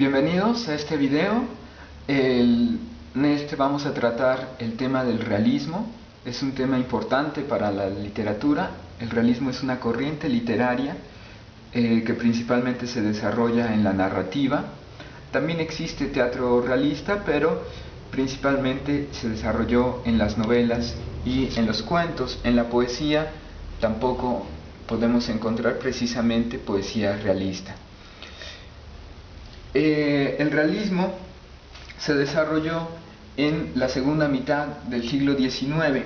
Bienvenidos a este video. En este vamos a tratar el tema del realismo. Es un tema importante para la literatura. El realismo es una corriente literaria que principalmente se desarrolla en la narrativa. También existe teatro realista, pero principalmente se desarrolló en las novelas y en los cuentos. En la poesía tampoco podemos encontrar precisamente poesía realista. El realismo se desarrolló en la segunda mitad del siglo XIX.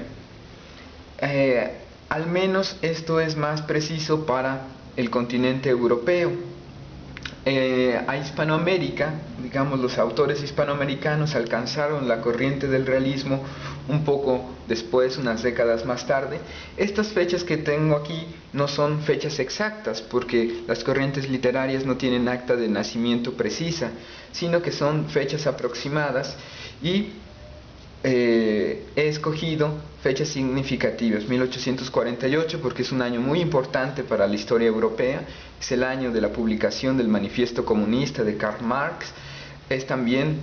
Al menos esto es más preciso para el continente europeo. A Hispanoamérica, digamos, los autores hispanoamericanos alcanzaron la corriente del realismo un poco después, unas décadas más tarde. Estas fechas que tengo aquí no son fechas exactas, porque las corrientes literarias no tienen acta de nacimiento precisa, sino que son fechas aproximadas, y he escogido fechas significativas. 1848 porque es un año muy importante para la historia europea, es el año de la publicación del Manifiesto Comunista de Karl Marx, es también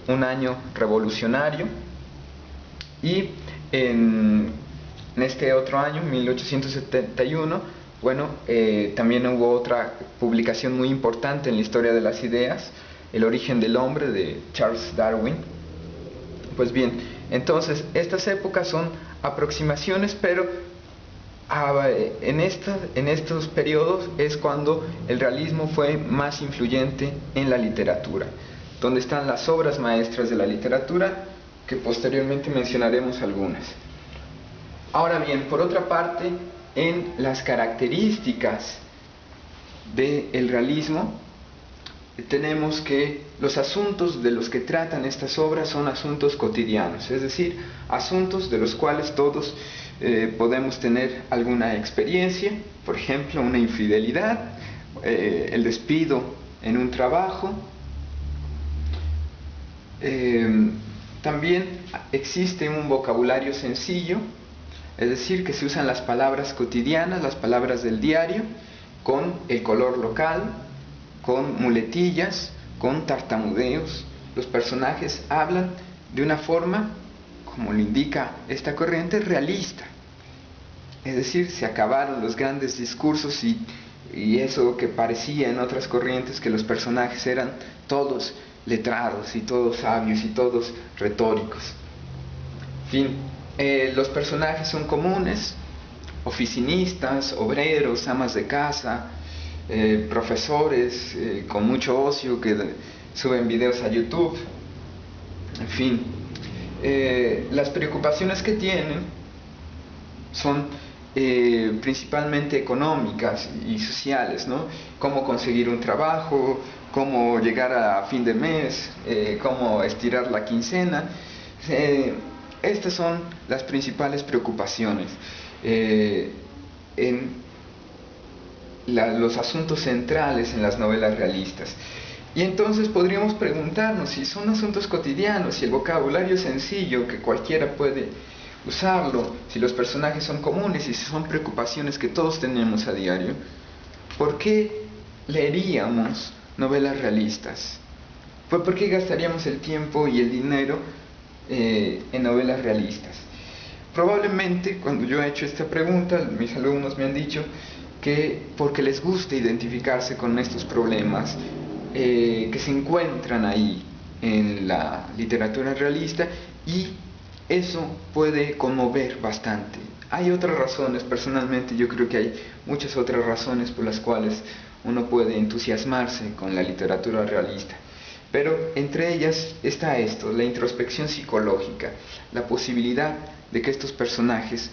un año revolucionario. Y en este otro año, 1871, también hubo otra publicación muy importante en la historia de las ideas, El origen del hombre, de Charles Darwin. Pues bien, entonces estas épocas son aproximaciones, pero en estos periodos es cuando el realismo fue más influyente en la literatura, donde están las obras maestras de la literatura, que posteriormente mencionaremos algunas. Ahora bien, por otra parte, en las características del realismo, tenemos que los asuntos de los que tratan estas obras son asuntos cotidianos, es decir, asuntos de los cuales todos podemos tener alguna experiencia. Por ejemplo, una infidelidad, el despido en un trabajo. También existe un vocabulario sencillo, es decir, que se usan las palabras cotidianas, las palabras del diario, con el color local, con muletillas, con tartamudeos. Los personajes hablan de una forma, como lo indica esta corriente, realista. Es decir, se acabaron los grandes discursos y eso que parecía en otras corrientes, que los personajes eran todos letrados y todos sabios y todos retóricos. En fin, los personajes son comunes: oficinistas, obreros, amas de casa, profesores con mucho ocio que suben videos a YouTube. En fin, las preocupaciones que tienen son principalmente económicas y sociales, ¿no? Cómo conseguir un trabajo, cómo llegar a fin de mes, cómo estirar la quincena. Estas son las principales preocupaciones en los asuntos centrales en las novelas realistas. Y entonces podríamos preguntarnos si son asuntos cotidianos, si el vocabulario es sencillo, que cualquiera puede usarlo, si los personajes son comunes y si son preocupaciones que todos tenemos a diario, ¿por qué leeríamos novelas realistas? Pues ¿por qué gastaríamos el tiempo y el dinero en novelas realistas? Probablemente, cuando yo he hecho esta pregunta, mis alumnos me han dicho que porque les gusta identificarse con estos problemas que se encuentran ahí en la literatura realista, y eso puede conmover bastante. Hay otras razones, personalmente yo creo que hay muchas otras razones por las cuales uno puede entusiasmarse con la literatura realista, pero entre ellas está esto: la introspección psicológica, la posibilidad de que estos personajes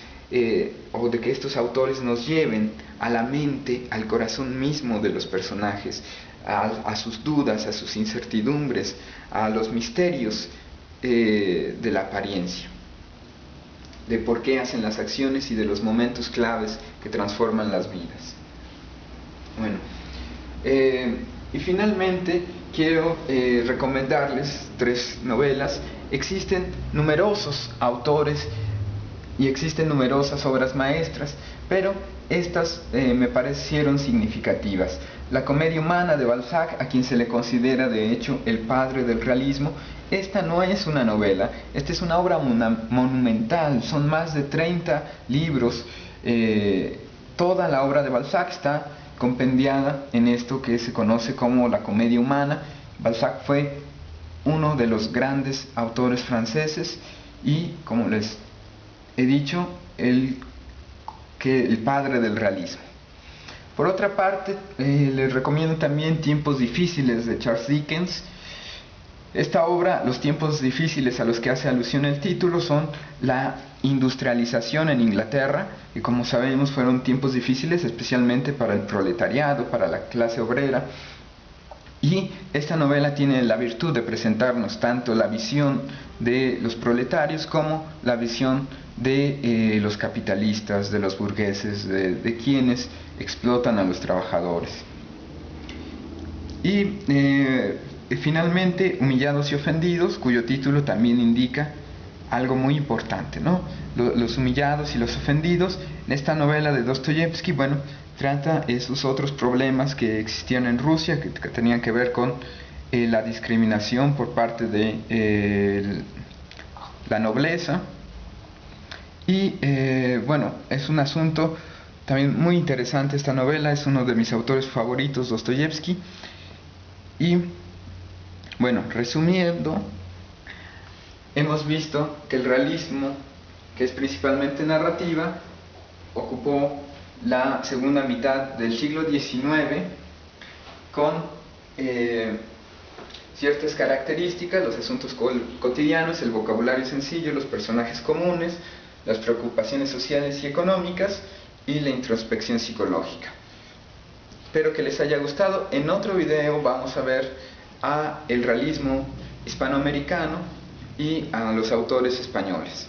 o de que estos autores nos lleven a la mente, al corazón mismo de los personajes, a sus dudas, a sus incertidumbres, a los misterios de la apariencia, de por qué hacen las acciones y de los momentos claves que transforman las vidas. Bueno, y finalmente quiero recomendarles 3 novelas. Existen numerosos autores y existen numerosas obras maestras, pero estas me parecieron significativas. La comedia humana de Balzac, a quien se le considera de hecho el padre del realismo, esta no es una novela, esta es una obra monumental, son más de 30 libros, toda la obra de Balzac está compendiada en esto que se conoce como la comedia humana. Balzac fue uno de los grandes autores franceses y, como les he dicho, el padre del realismo. Por otra parte, les recomiendo también Tiempos difíciles de Charles Dickens. Esta obra, los tiempos difíciles a los que hace alusión el título, son la industrialización en Inglaterra, y como sabemos fueron tiempos difíciles especialmente para el proletariado, para la clase obrera. Y esta novela tiene la virtud de presentarnos tanto la visión de los proletarios como la visión de los capitalistas, de los burgueses, de quienes explotan a los trabajadores. Y finalmente, Humillados y ofendidos, cuyo título también indica algo muy importante, ¿no? Los humillados y los ofendidos. En esta novela de Dostoyevsky, bueno, trata esos otros problemas que existían en Rusia, que tenían que ver con la discriminación por parte de la nobleza. Y bueno, es un asunto también muy interesante esta novela, es uno de mis autores favoritos, Dostoyevsky. Y bueno, resumiendo, hemos visto que el realismo, que es principalmente narrativa, ocupó la segunda mitad del siglo XIX con ciertas características: los asuntos cotidianos, el vocabulario sencillo, los personajes comunes, las preocupaciones sociales y económicas y la introspección psicológica. Espero que les haya gustado. En otro video vamos a ver a el realismo hispanoamericano y a los autores españoles.